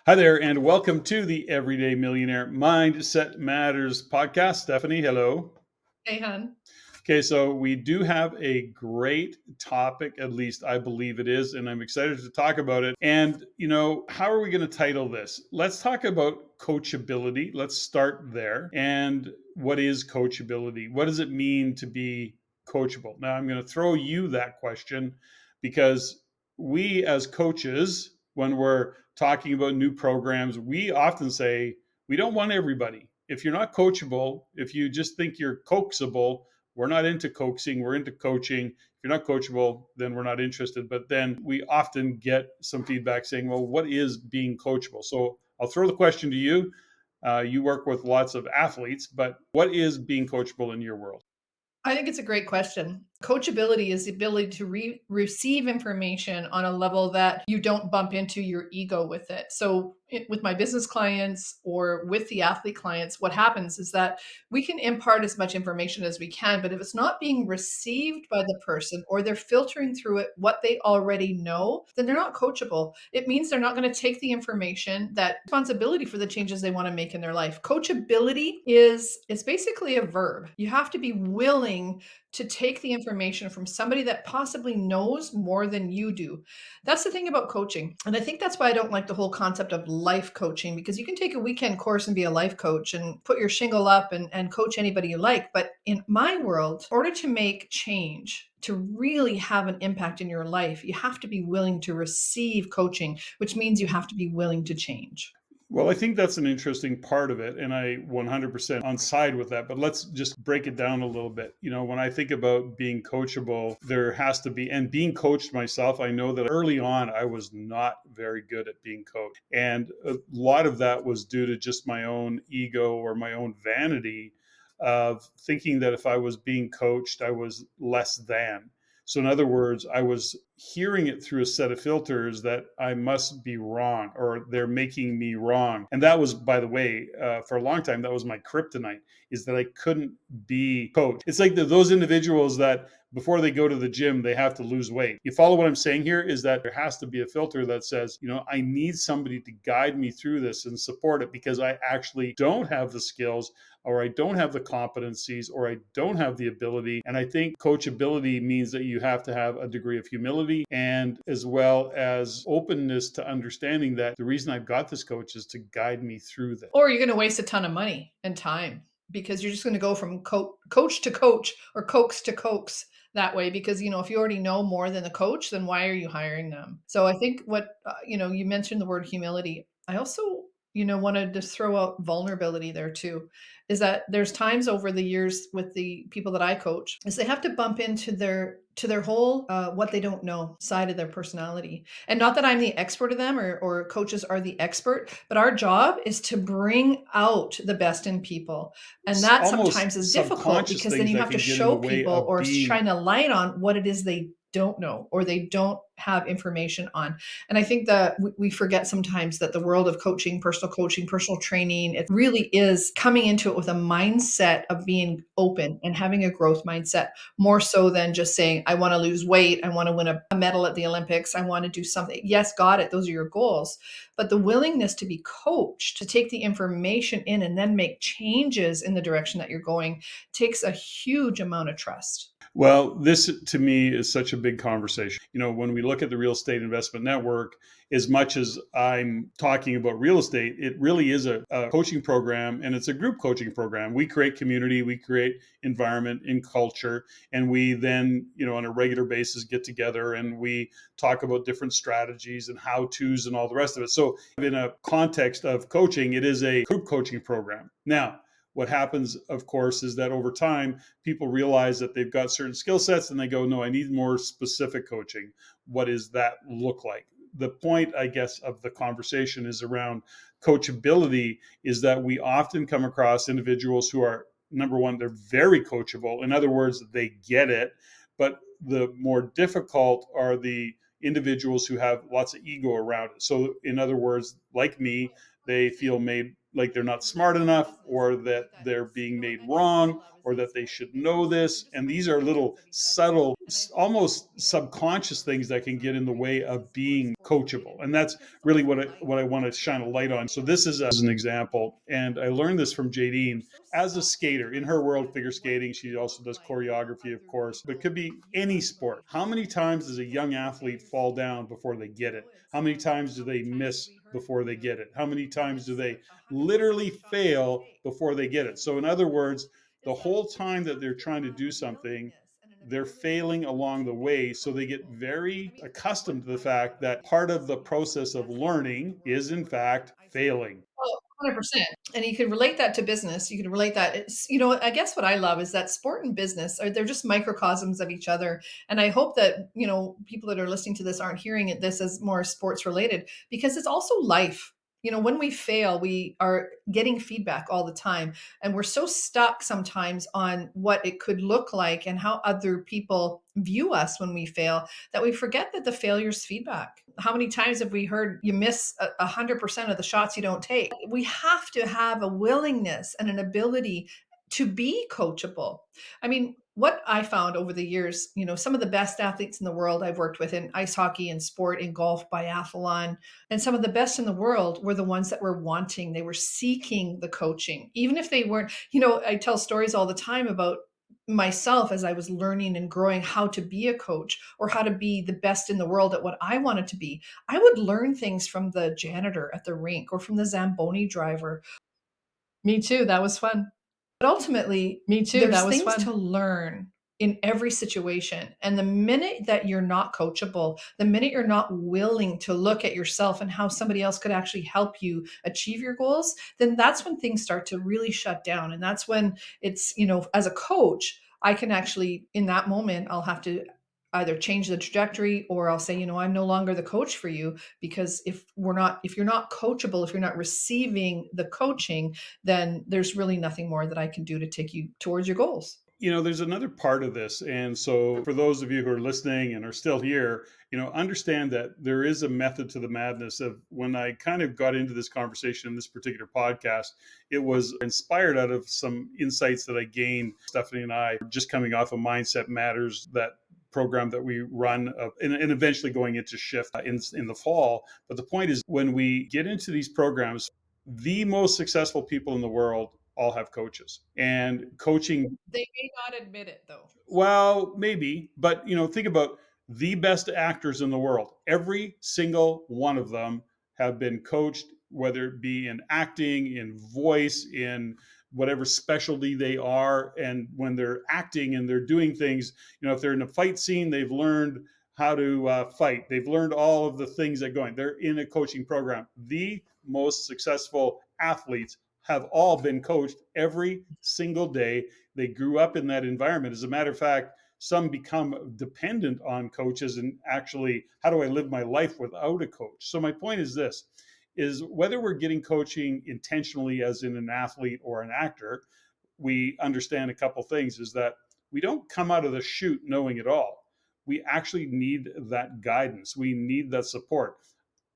Hi there, and welcome to the Everyday Millionaire Mindset Matters podcast. Stephanie, hello. Hey, hun. Okay, so we do have a great topic, at least I believe it is, and I'm excited to talk about it. And, how are we going to title this? Let's talk about coachability. Let's start there. And what is coachability? What does it mean to be coachable? Now, I'm going to throw you that question because we, as coaches, when we're talking about new programs, we often say we don't want everybody. If you're not coachable, if you just think you're coaxable, we're not into coaxing, we're into coaching. If you're not coachable, then we're not interested. But then we often get some feedback saying, well, what is being coachable? So I'll throw the question to you. You work with lots of athletes, but what is being coachable in your world? I think it's a great question. Coachability is the ability to receive information on a level that you don't bump into your ego with it. So, with my business clients or with the athlete clients, what happens is that we can impart as much information as we can, but if it's not being received by the person or they're filtering through it what they already know, then they're not coachable. It means they're not going to take the information, that responsibility for the changes they want to make in their life. Coachability is it's basically a verb. You have to be willing to take the information from somebody that possibly knows more than you do. That's the thing about coaching. And I think that's why I don't like the whole concept of life coaching, because you can take a weekend course and be a life coach and put your shingle up and coach anybody you like. But in my world, in order to make change, to really have an impact in your life, you have to be willing to receive coaching, which means you have to be willing to change. Well, I think that's an interesting part of it, and I 100% on side with that. But let's just break it down a little bit. When I think about being coachable, there has to be, and being coached myself, I know that early on I was not very good at being coached. And a lot of that was due to just my own ego or my own vanity of thinking that if I was being coached, I was less than. So, in other words, I was hearing it through a set of filters that I must be wrong or they're making me wrong. And that was, by the way, for a long time, that was my kryptonite, is that I couldn't be coached. It's like those individuals that before they go to the gym, they have to lose weight. You follow what I'm saying here is that there has to be a filter that says, I need somebody to guide me through this and support it because I actually don't have the skills or I don't have the competencies, or I don't have the ability. And I think coachability means that you have to have a degree of humility and as well as openness to understanding that the reason I've got this coach is to guide me through this. Or you're going to waste a ton of money and time because you're just going to go from coach to coach or coax to coax that way. Because, if you already know more than the coach, then why are you hiring them? So I think you mentioned the word humility. I also, wanted to throw out vulnerability there too, is that there's times over the years with the people that I coach is they have to bump into their whole what they don't know side of their personality. And not that I'm the expert of them, or coaches are the expert, but our job is to bring out the best in people. And that sometimes Almost is difficult subconscious because then things you that have to can get in the show way people of or being. shine a light on what it is they don't know or they don't have information on. And I think that we forget sometimes that the world of coaching, personal training, it really is coming into it with a mindset of being open and having a growth mindset, more so than just saying, I want to lose weight, I want to win a medal at the Olympics, I want to do something. Yes, got it. Those are your goals. But the willingness to be coached, to take the information in and then make changes in the direction that you're going takes a huge amount of trust. Well, this to me is such a big conversation. When we look at the Real Estate Investment Network, as much as I'm talking about real estate, it really is a coaching program and it's a group coaching program. We create community, we create environment and culture, and we then, on a regular basis get together and we talk about different strategies and how to's and all the rest of it. So, in a context of coaching, it is a group coaching program. Now, what happens, of course, is that over time, people realize that they've got certain skill sets and they go, no, I need more specific coaching. What does that look like? The point, I guess, of the conversation is around coachability, is that we often come across individuals who are, number one, they're very coachable. In other words, they get it. But the more difficult are the individuals who have lots of ego around it. So, in other words, like me, they feel made like they're not smart enough, or that they're being made wrong, or that they should know this. And these are little subtle, almost subconscious things that can get in the way of being coachable. And that's really what I want to shine a light on. So this is as an example, and I learned this from Jadine as a skater in her world, figure skating. She also does choreography, of course, but it could be any sport. How many times does a young athlete fall down before they get it? How many times do they miss before they get it? How many times do they literally fail before they get it? So, in other words, the whole time that they're trying to do something, they're failing along the way. So they get very accustomed to the fact that part of the process of learning is, in fact, failing. Oh, 100%. And you can relate that to business. You can relate that. It's, I guess what I love is that sport and business are they're just microcosms of each other. And I hope that, people that are listening to this aren't hearing this as more sports related because it's also life. When we fail, we are getting feedback all the time. And we're so stuck sometimes on what it could look like and how other people view us when we fail that we forget that the failure's feedback. How many times have we heard you miss 100% of the shots you don't take? We have to have a willingness and an ability to be coachable. I mean, what I found over the years, some of the best athletes in the world I've worked with in ice hockey and sport, in golf, biathlon, and some of the best in the world were the ones that were wanting, they were seeking the coaching. Even if they weren't, I tell stories all the time about myself as I was learning and growing how to be a coach or how to be the best in the world at what I wanted to be. I would learn things from the janitor at the rink or from the Zamboni driver. Me too. That was fun. But ultimately, Me too. there's That was things fun. to learn in every situation. And the minute that you're not coachable, the minute you're not willing to look at yourself and how somebody else could actually help you achieve your goals, then that's when things start to really shut down. And that's when it's, as a coach, I can actually, in that moment, I'll have to either change the trajectory or I'll say, I'm no longer the coach for you because if you're not coachable, if you're not receiving the coaching, then there's really nothing more that I can do to take you towards your goals. There's another part of this. And so for those of you who are listening and are still here, understand that there is a method to the madness. Of when I kind of got into this conversation in this particular podcast, it was inspired out of some insights that I gained. Steffany and I just coming off of Mindset Matters, that program that we run, and eventually going into Shift in the fall. But the point is, when we get into these programs, the most successful people in the world all have coaches, and coaching, They may not admit it though. well, maybe, but think about the best actors in the world. Every single one of them have been coached, whether it be in acting, in voice, in whatever specialty they are. And when they're acting and they're doing things, if they're in a fight scene, they've learned how to fight. They've learned all of the things that going. They're in a coaching program. The most successful athletes have all been coached every single day. They grew up in that environment. As a matter of fact, some become dependent on coaches, and actually, how do I live my life without a coach? So my point is this, is whether we're getting coaching intentionally as in an athlete or an actor, we understand a couple things, is that we don't come out of the chute knowing it all. We actually need that guidance. We need that support.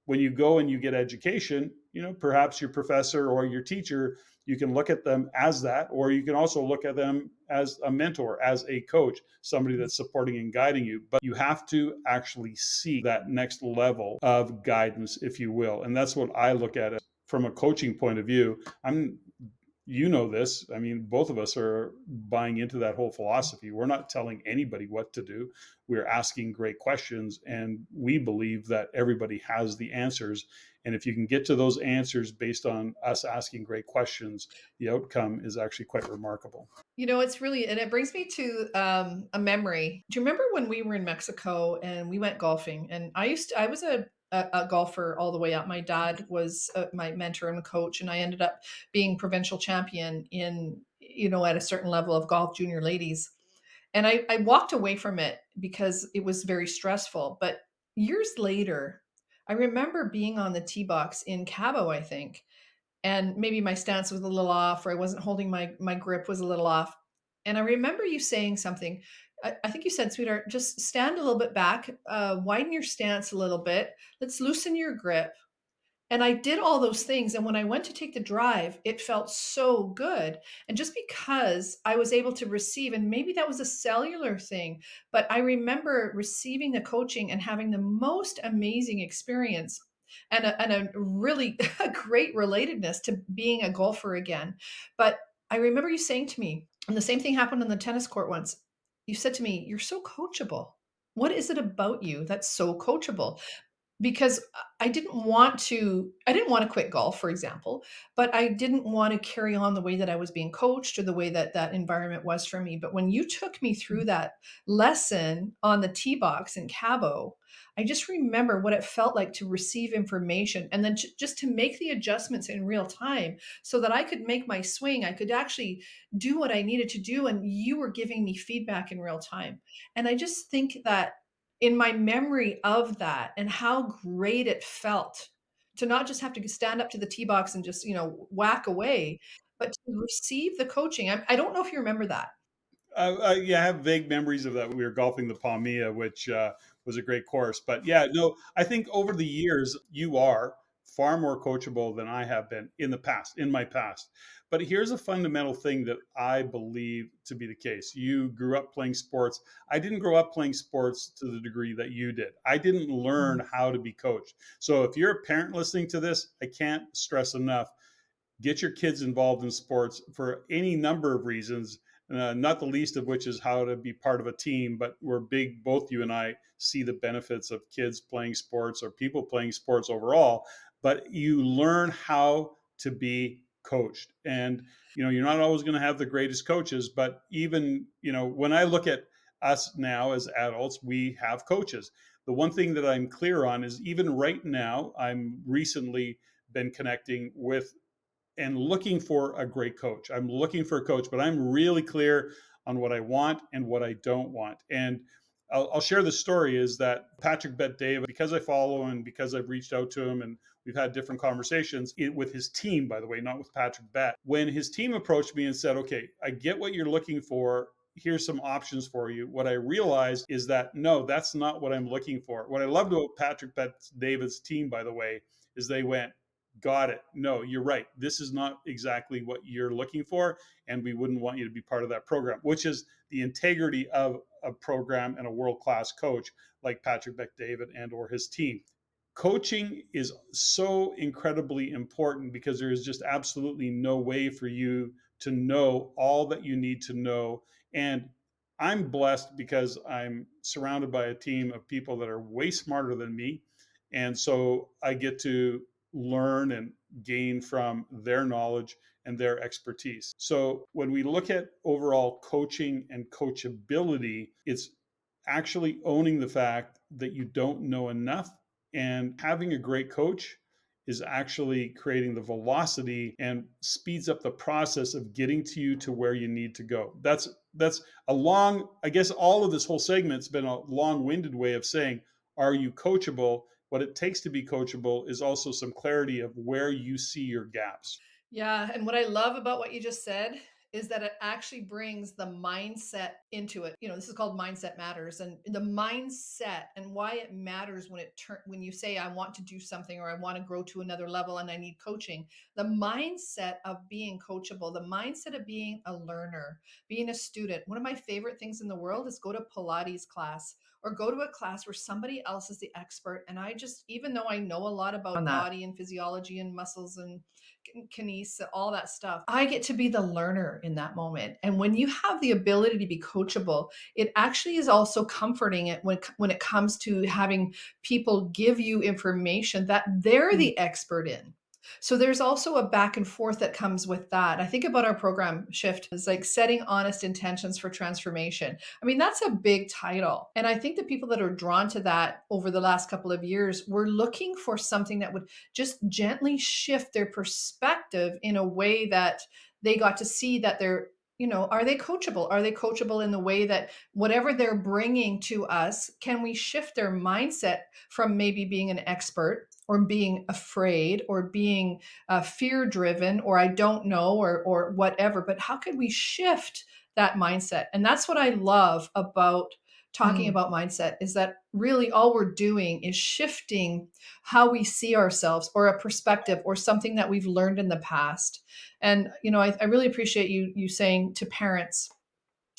When you go and you get education, perhaps your professor or your teacher, you can look at them as that, or you can also look at them as a mentor, as a coach, somebody that's supporting and guiding you. But you have to actually seek that next level of guidance, if you will. And that's what I look at it from a coaching point of view. This. I mean, both of us are buying into that whole philosophy. We're not telling anybody what to do. We're asking great questions, and we believe that everybody has the answers. And if you can get to those answers based on us asking great questions, the outcome is actually quite remarkable. It's really, and it brings me to a memory. Do you remember when we were in Mexico and we went golfing? And I was a golfer all the way up. My dad was my mentor and coach, and I ended up being provincial champion at a certain level of golf junior ladies. And I walked away from it because it was very stressful. But years later, I remember being on the tee box in Cabo, I think, and maybe my stance was a little off or I wasn't holding my grip was a little off. And I remember you saying something. I think you said, sweetheart, just stand a little bit back, widen your stance a little bit. Let's loosen your grip. And I did all those things, and when I went to take the drive, it felt so good, and just because I was able to receive, and maybe that was a cellular thing, but I remember receiving the coaching and having the most amazing experience, and a really a great relatedness to being a golfer again. But I remember you saying to me, and the same thing happened on the tennis court once. You said to me, "You're so coachable. What is it about you that's so coachable?" Because I didn't want to quit golf, for example, but I didn't want to carry on the way that I was being coached or the way that that environment was for me. But when you took me through that lesson on the tee box in Cabo, I just remember what it felt like to receive information and then just to make the adjustments in real time so that I could make my swing. I could actually do what I needed to do. And you were giving me feedback in real time. And I just think that in my memory of that and how great it felt to not just have to stand up to the tee box and just, whack away, but to receive the coaching. I don't know if you remember that. Yeah, I have vague memories of that. We were golfing the Palmia, which was a great course. But yeah, no, I think over the years, you are far more coachable than I have been in the past, in my past. But here's a fundamental thing that I believe to be the case. You grew up playing sports. I didn't grow up playing sports to the degree that you did. I didn't learn Mhm. how to be coached. So if you're a parent listening to this, I can't stress enough, get your kids involved in sports for any number of reasons, not the least of which is how to be part of a team. But we're big, both you and I see the benefits of kids playing sports or people playing sports overall. But you learn how to be coached. And, you're not always going to have the greatest coaches, but even, when I look at us now as adults, we have coaches. The one thing that I'm clear on is even right now, I'm recently been connecting with and looking for a great coach. I'm looking for a coach, but I'm really clear on what I want and what I don't want. And I'll share the story is that Patrick Bet David, because I follow him and because I've reached out to him and we've had different conversations with his team, by the way, not with Patrick Bet. When his team approached me and said, okay, I get what you're looking for. Here's some options for you. What I realized is that no, that's not what I'm looking for. What I loved about Patrick Bet David's team, by the way, is they went, got it. No, you're right. This is not exactly what you're looking for. And we wouldn't want you to be part of that program, which is the integrity of a program and a world-class coach like Patrick Bet-David and or his team. Coaching is so incredibly important because there is just absolutely no way for you to know all that you need to know. And I'm blessed because I'm surrounded by a team of people that are way smarter than me. And so I get to learn and gain from their knowledge and their expertise. So when we look at overall coaching and coachability, it's actually owning the fact that you don't know enough, and having a great coach is actually creating the velocity and speeds up the process of getting to you to where you need to go. That's a long, I guess all of this whole segment's been a long-winded way of saying, are you coachable? What it takes to be coachable is also some clarity of where you see your gaps. Yeah, and what I love about what you just said is that it actually brings the mindset into it. This is called mindset matters, and the mindset and why it matters when you say I want to do something or I want to grow to another level and I need coaching. The mindset of being coachable, the mindset of being a learner, being a student. One of my favorite things in the world is go to Pilates class or go to a class where somebody else is the expert, and I just, even though I know a lot about body and physiology and muscles and kinese, all that stuff, I get to be the learner in that moment. And when you have the ability to be coachable, it actually is also comforting it when it comes to having people give you information that they're the expert in. So there's also a back and forth that comes with that. I think about our program shift as like setting honest intentions for transformation. I mean, that's a big title. And I think the people that are drawn to that over the last couple of years were looking for something that would just gently shift their perspective in a way that they got to see that they're, are they coachable? Are they coachable in the way that whatever they're bringing to us, can we shift their mindset from maybe being an expert or being afraid or being fear driven or I don't know or whatever, but how can we shift that mindset? And that's what I love about talking Mm. about mindset is that really all we're doing is shifting how we see ourselves or a perspective or something that we've learned in the past. And I really appreciate you saying to parents,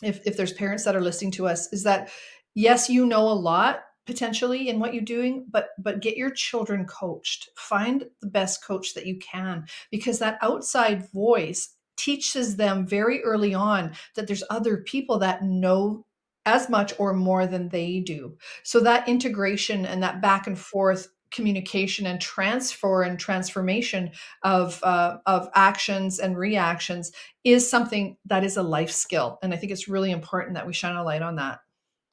if there's parents that are listening to us, is that yes, you know a lot potentially in what you're doing, but get your children coached. Find the best coach that you can, because that outside voice teaches them very early on that there's other people that know as much or more than they do. So that integration and that back and forth communication and transfer and transformation of actions and reactions is something that is a life skill. And I think it's really important that we shine a light on that.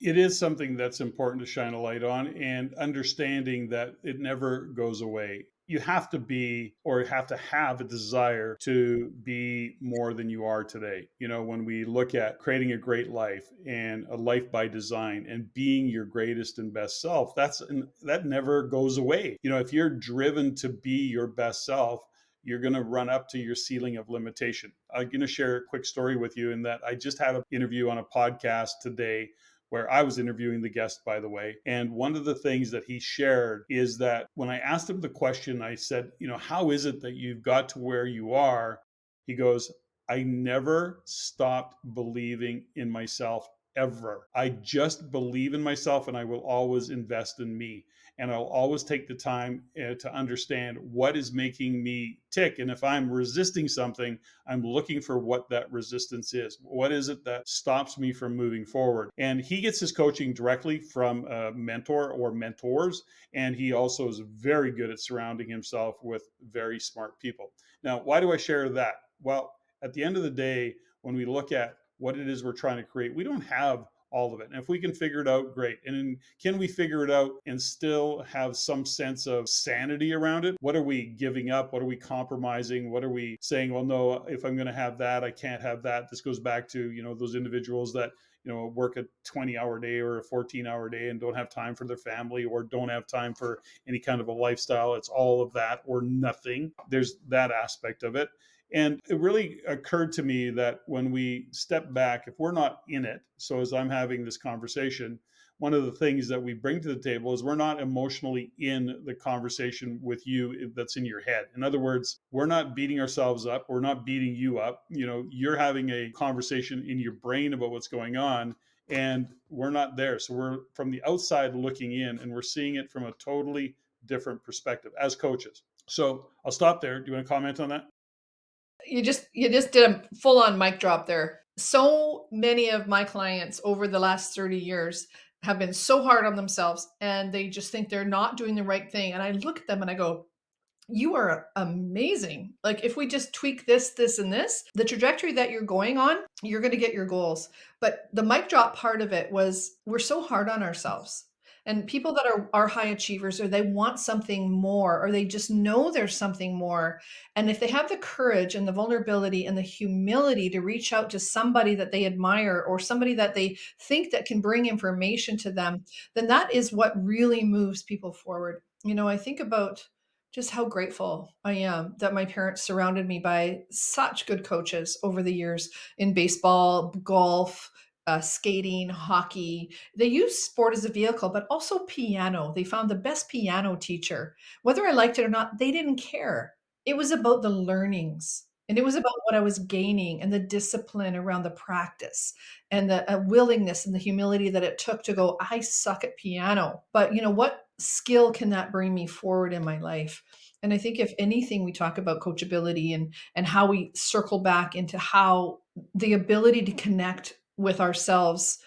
It is something that's important to shine a light on, and understanding that it never goes away. You have to be, or have to have a desire to be more than you are today. When we look at creating a great life and a life by design and being your greatest and best self, that never goes away. If you're driven to be your best self, you're going to run up to your ceiling of limitation. I'm going to share a quick story with you, in that I just had an interview on a podcast today where I was interviewing the guest, by the way. And one of the things that he shared is that when I asked him the question, I said, how is it that you've got to where you are? He goes, I never stopped believing in myself ever. I just believe in myself, and I will always invest in me. And I'll always take the time to understand what is making me tick. And if I'm resisting something, I'm looking for what that resistance is. What is it that stops me from moving forward? And he gets his coaching directly from a mentor or mentors. And he also is very good at surrounding himself with very smart people. Now, why do I share that? Well, at the end of the day, when we look at what it is we're trying to create, we don't have all of it. And if we can figure it out, great. And can we figure it out and still have some sense of sanity around it? What are we giving up? What are we compromising? What are we saying, well, no, if I'm going to have that, I can't have that. This goes back to, those individuals that, work a 20-hour day or a 14-hour day and don't have time for their family, or don't have time for any kind of a lifestyle. It's all of that or nothing. There's that aspect of it. And it really occurred to me that when we step back, if we're not in it, so as I'm having this conversation, one of the things that we bring to the table is we're not emotionally in the conversation with you that's in your head. In other words, we're not beating ourselves up. We're not beating you up. You're having a conversation in your brain about what's going on, and we're not there. So we're from the outside looking in, and we're seeing it from a totally different perspective as coaches. So I'll stop there. Do you want to comment on that? You just did a full on mic drop there. So many of my clients over the last 30 years have been so hard on themselves, and they just think they're not doing the right thing. And I look at them and I go, you are amazing. Like, if we just tweak this, and this, the trajectory that you're going on, you're going to get your goals. But the mic drop part of it was, we're so hard on ourselves. And people that are high achievers, or they want something more, or they just know there's something more. And if they have the courage and the vulnerability and the humility to reach out to somebody that they admire, or somebody that they think that can bring information to them, then that is what really moves people forward. I think about just how grateful I am that my parents surrounded me by such good coaches over the years in baseball, golf, skating, hockey. They used sport as a vehicle, but also piano. They found the best piano teacher. Whether I liked it or not, they didn't care. It was about the learnings. And it was about what I was gaining and the discipline around the practice and the willingness and the humility that it took to go, I suck at piano. But what skill can that bring me forward in my life? And I think if anything, we talk about coachability and how we circle back into how the ability to connect with ourselves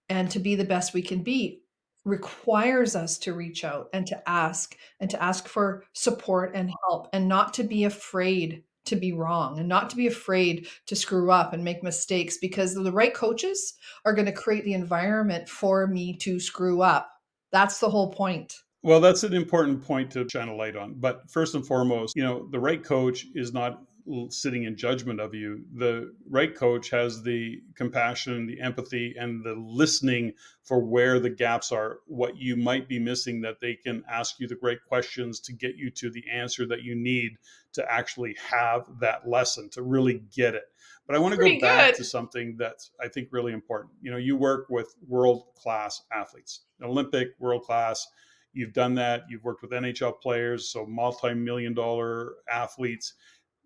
and to be the best we can be requires us to reach out and to ask for support and help, and not to be afraid to be wrong, and not to be afraid to screw up and make mistakes, because the right coaches are going to create the environment for me to screw up. That's the whole point. Well, that's an important point to shine a light on. But first and foremost, the right coach is not sitting in judgment of you. The right coach has the compassion, the empathy, and the listening for where the gaps are, what you might be missing, that they can ask you the great questions to get you to the answer that you need to actually have that lesson, to really get it. But I want to go Pretty back good. to something that's, I think, really important. You work with world class athletes, Olympic world class. You've done that. You've worked with NHL players, so multi-million-dollar athletes.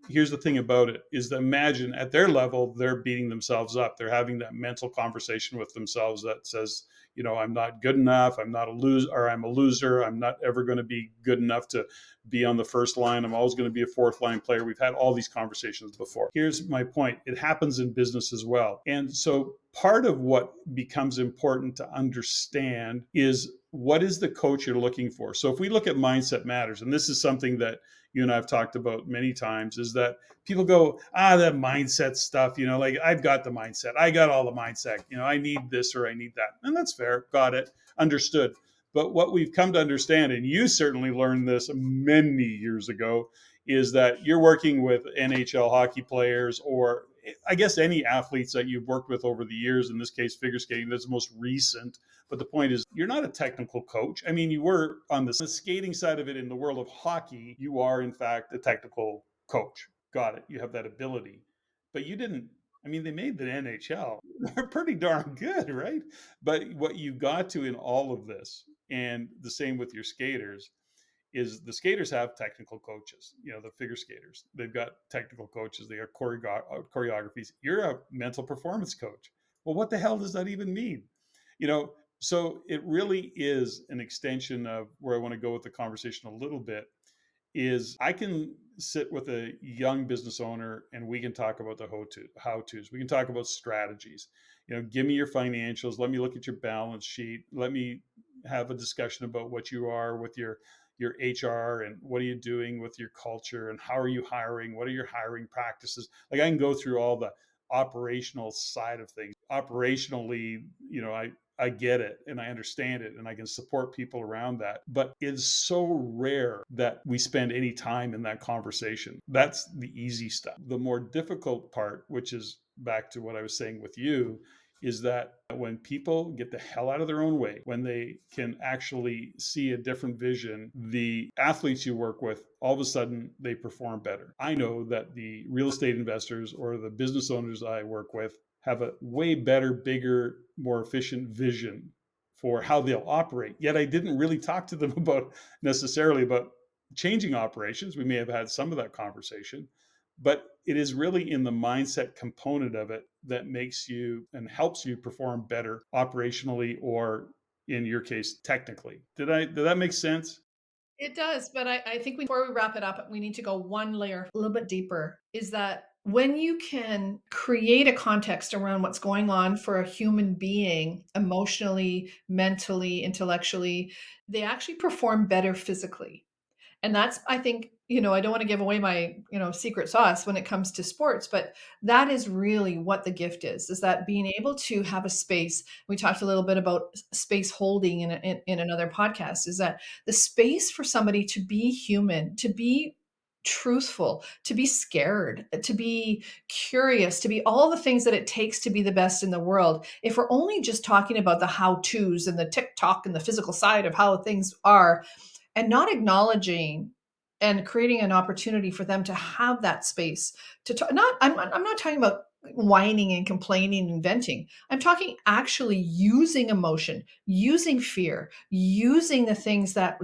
Here's the thing about it is that, imagine at their level, they're beating themselves up. They're having that mental conversation with themselves that says, I'm not good enough. I'm not a loser, or I'm a loser. I'm not ever going to be good enough to be on the first line. I'm always going to be a fourth line player. We've had all these conversations before. Here's my point. It happens in business as well. And so part of what becomes important to understand is, what is the coach you're looking for? So if we look at Mindset Matters, and this is something that you and I have talked about many times, is that people go, that mindset stuff, like, I've got the mindset. I got all the mindset. I need this or I need that. And that's fair. Got it. Understood. But what we've come to understand, and you certainly learned this many years ago, is that you're working with NHL hockey players, or I guess any athletes that you've worked with over the years, in this case, figure skating, that's the most recent. But the point is, you're not a technical coach. I mean, you were on the skating side of it. In the world of hockey, you are, in fact, a technical coach. Got it. You have that ability. But you didn't, I mean, they made the NHL. They're pretty darn good, right? But what you got to in all of this, and the same with your skaters, is the skaters have technical coaches. The figure skaters, they've got technical coaches. They have choreographies. You're a mental performance coach. Well, what the hell does that even mean? You know, so it really is an extension of where I want to go with the conversation a little bit. Is I can sit with a young business owner and we can talk about the how-tos. We can talk about strategies. Give me your financials. Let me look at your balance sheet. Let me have a discussion about what you are with your HR, and what are you doing with your culture, and how are you hiring? What are your hiring practices? Like, I can go through all the operational side of things. Operationally, I get it and I understand it and I can support people around that. But it's so rare that we spend any time in that conversation. That's the easy stuff. The more difficult part, which is back to what I was saying with you, is that when people get the hell out of their own way, when they can actually see a different vision, the athletes you work with, all of a sudden they perform better. I know that the real estate investors or the business owners I work with have a way better, bigger, more efficient vision for how they'll operate. Yet I didn't really talk to them about necessarily about changing operations. We may have had some of that conversation, but it is really in the mindset component of it that makes you and helps you perform better operationally, or in your case, technically. Did that make sense? It does, but I think before we wrap it up, we need to go one layer a little bit deeper. Is that when you can create a context around what's going on for a human being, emotionally, mentally, intellectually, they actually perform better physically. And that's, I think, I don't want to give away my, secret sauce when it comes to sports, but that is really what the gift is that being able to have a space. We talked a little bit about space holding in another podcast, is that the space for somebody to be human, to be truthful, to be scared, to be curious, to be all the things that it takes to be the best in the world. If we're only just talking about the how to's and the TikTok and the physical side of how things are, and not acknowledging and creating an opportunity for them to have that space to talk. I'm not talking about whining and complaining and venting. I'm talking actually using emotion, using fear, using the things that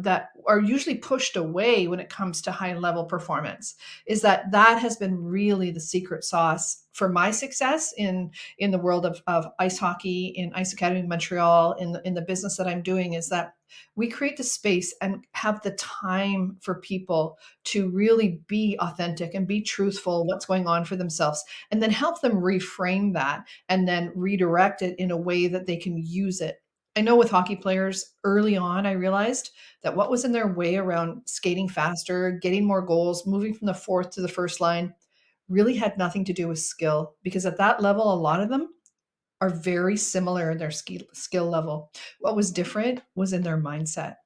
are usually pushed away when it comes to high level performance. Is that has been really the secret sauce for my success in the world of ice hockey, in Ice Academy Montreal, in the business that I'm doing, is that we create the space and have the time for people to really be authentic and be truthful, what's going on for themselves, and then help them reframe that and then redirect it in a way that they can use it. I know with hockey players early on, I realized that what was in their way around skating faster, getting more goals, moving from the fourth to the first line really had nothing to do with skill, because at that level, a lot of them are very similar in their skill level. What was different was in their mindset.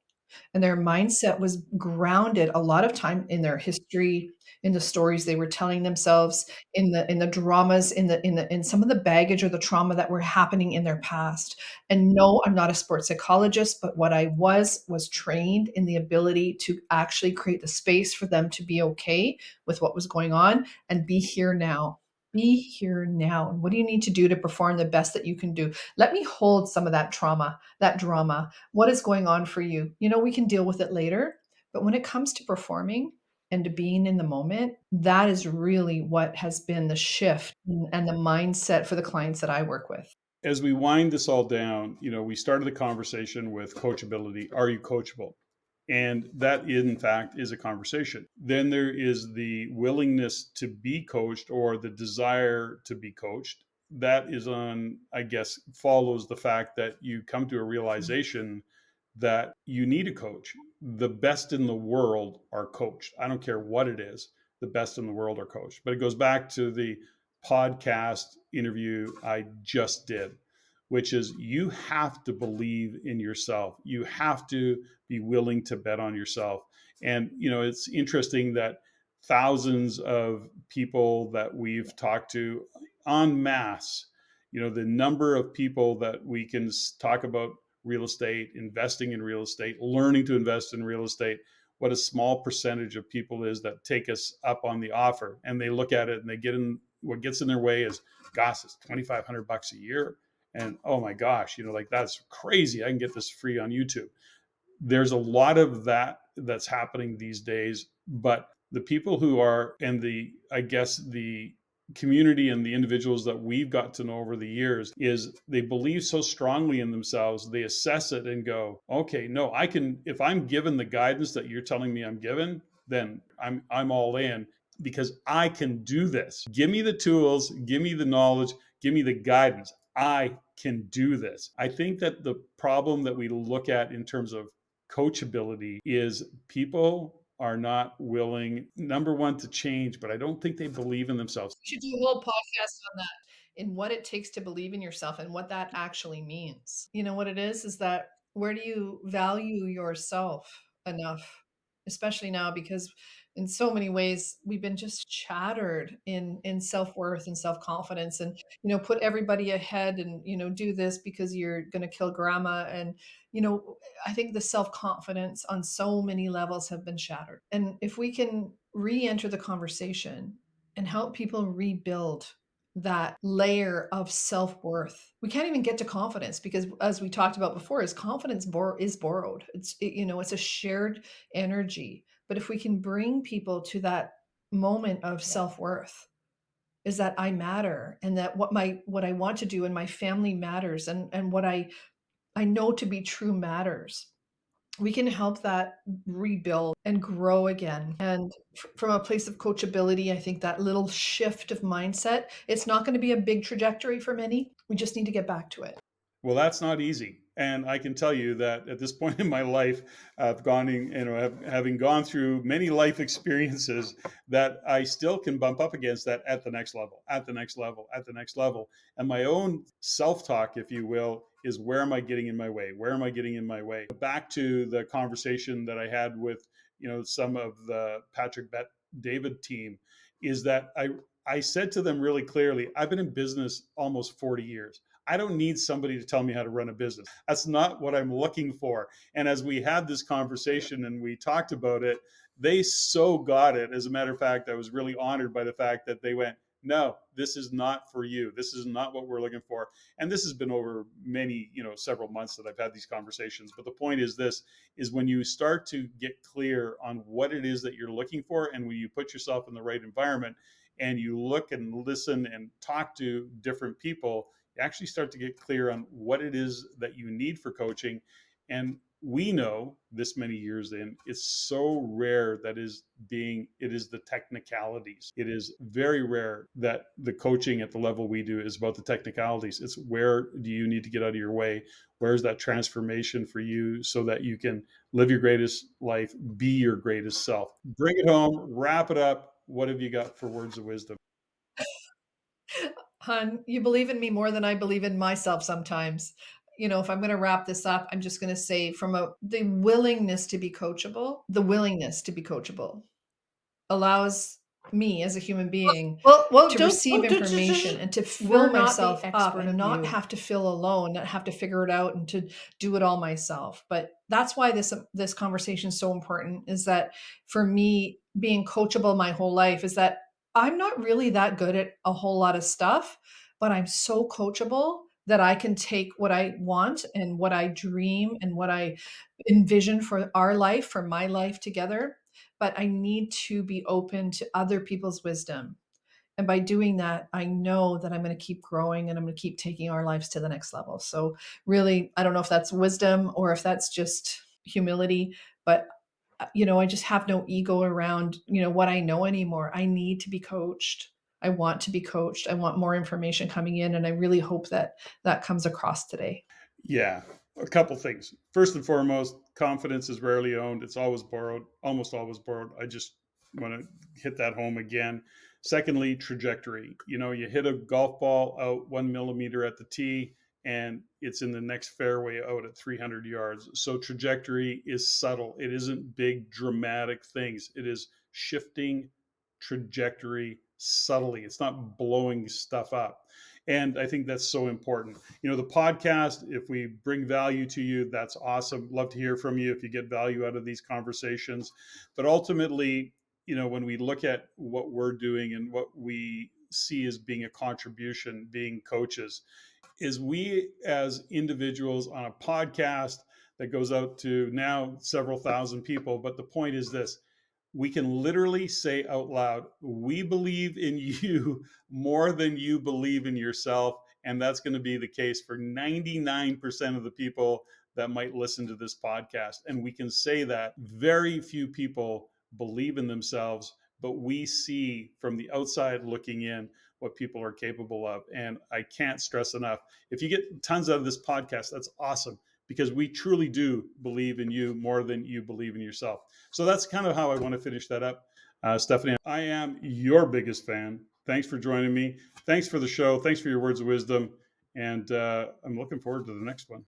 and their mindset was grounded a lot of time in their history, in the stories they were telling themselves, in the dramas, in some of the baggage or the trauma that were happening in their past. And no, I'm not a sports psychologist, but what I was trained in the ability to actually create the space for them to be okay with what was going on and be here now. Be here now. And what do you need to do to perform the best that you can do? Let me hold some of that trauma, that drama. What is going on for you? We can deal with it later. But when it comes to performing and to being in the moment, that is really what has been the shift and the mindset for the clients that I work with. As we wind this all down, we started the conversation with coachability. Are you coachable? And that, in fact, is a conversation. Then there is the willingness to be coached or the desire to be coached. That is on, I guess, follows the fact that you come to a realization that you need a coach. The best in the world are coached. I don't care what it is, the best in the world are coached. But it goes back to the podcast interview I just did, which is you have to believe in yourself. You have to be willing to bet on yourself. And, it's interesting that thousands of people that we've talked to en masse, the number of people that we can talk about real estate, investing in real estate, learning to invest in real estate, what a small percentage of people is that take us up on the offer and they look at it and they get in. What gets in their way is, gosh, it's $2,500 a year. And oh my gosh, like that's crazy. I can get this free on YouTube. There's a lot of that that's happening these days, but the people who are, and I guess the community and the individuals that we've got to know over the years, is they believe so strongly in themselves, they assess it and go, okay, no, I can, if I'm given the guidance that you're telling me I'm given, then I'm all in because I can do this. Give me the tools, give me the knowledge, give me the guidance. I can do this. I think that the problem that we look at in terms of coachability is people are not willing, number one, to change, but I don't think they believe in themselves. We should do a whole podcast on that, in what it takes to believe in yourself and what that actually means. You know what it is that where do you value yourself enough, especially now, because in so many ways we've been just shattered in self-worth and self-confidence, and put everybody ahead, and do this because you're going to kill grandma. And I think the self-confidence on so many levels have been shattered. And if we can re-enter the conversation and help people rebuild that layer of self-worth. We can't even get to confidence because, as we talked about before, is confidence is borrowed. It's a shared energy. But if we can bring people to that moment of self-worth, is that I matter, and that what I want to do and my family matters, and what I know to be true matters, we can help that rebuild and grow again. And from a place of coachability, I think that little shift of mindset, it's not going to be a big trajectory for many. We just need to get back to it. Well, that's not easy. And I can tell you that at this point in my life, I've gone in, having gone through many life experiences, that I still can bump up against that at the next level, at the next level, at the next level. And my own self talk, if you will, is where am I getting in my way? Where am I getting in my way? Back to the conversation that I had with, some of the Patrick David team, is that I said to them really clearly, I've been in business almost 40 years. I don't need somebody to tell me how to run a business. That's not what I'm looking for. And as we had this conversation and we talked about it, they so got it. As a matter of fact, I was really honored by the fact that they went, no, this is not for you. This is not what we're looking for. And this has been over many, several months that I've had these conversations. But the point is this, is when you start to get clear on what it is that you're looking for, and when you put yourself in the right environment and you look and listen and talk to different people, you actually start to get clear on what it is that you need for coaching. And we know this many years in, it's so rare that it is the technicalities. It is very rare that the coaching at the level we do is about the technicalities. It's where do you need to get out of your way? Where's that transformation for you so that you can live your greatest life, be your greatest self? Bring it home, wrap it up. What have you got for words of wisdom? Hun, you believe in me more than I believe in myself sometimes. if I'm going to wrap this up, I'm just going to say the willingness to be coachable, allows me as a human being Well, to don't, receive don't information and to we're fill not the myself up expert and of not you. have to feel alone, not have to figure it out and to do it all myself. But that's why this conversation is so important, is that for me, being coachable my whole life, is that I'm not really that good at a whole lot of stuff, but I'm so coachable that I can take what I want and what I dream and what I envision for our life, for my life together, but I need to be open to other people's wisdom. And by doing that, I know that I'm going to keep growing and I'm going to keep taking our lives to the next level. So, really, I don't know if that's wisdom or if that's just humility, but I just have no ego around, what I know anymore. I need to be coached. I want to be coached. I want more information coming in. And I really hope that that comes across today. Yeah, a couple things. First and foremost, confidence is rarely owned. It's always borrowed, almost always borrowed. I just want to hit that home again. Secondly, trajectory. You hit a golf ball out 1 millimeter at the tee, and it's in the next fairway out at 300 yards. So trajectory is subtle. It isn't big, dramatic things. It is shifting trajectory subtly. It's not blowing stuff up. And I think that's so important. The podcast, if we bring value to you, that's awesome. Love to hear from you if you get value out of these conversations. But ultimately, when we look at what we're doing and what we see as being a contribution, being coaches, is we as individuals on a podcast that goes out to now several thousand people. But the point is this: we can literally say out loud, we believe in you more than you believe in yourself. And that's going to be the case for 99% of the people that might listen to this podcast. And we can say that very few people believe in themselves, but we see from the outside looking in what people are capable of. And I can't stress enough, if you get tons out of this podcast, that's awesome, because we truly do believe in you more than you believe in yourself. So that's kind of how I want to finish that up. Steffany, I am your biggest fan. Thanks for joining me. Thanks for the show. Thanks for your words of wisdom. And I'm looking forward to the next one.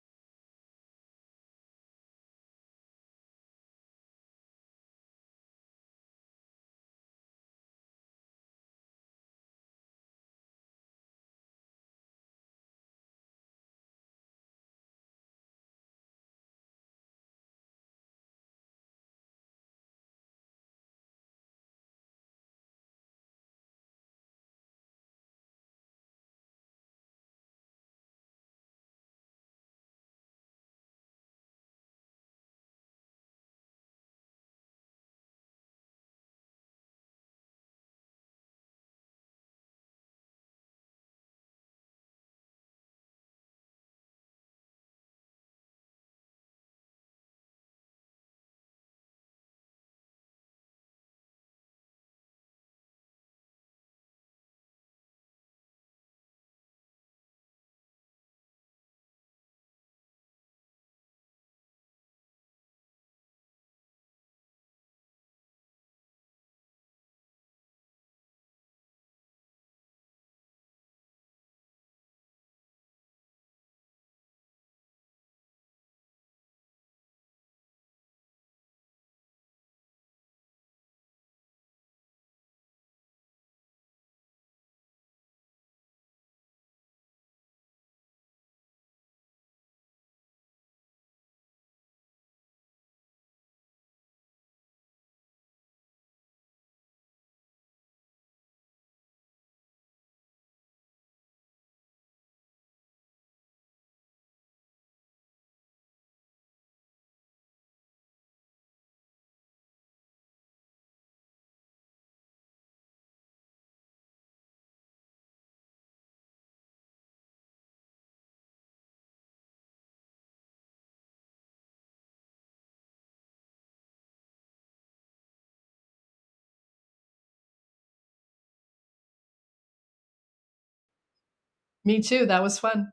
Me too. That was fun.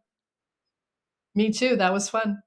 Me too. That was fun.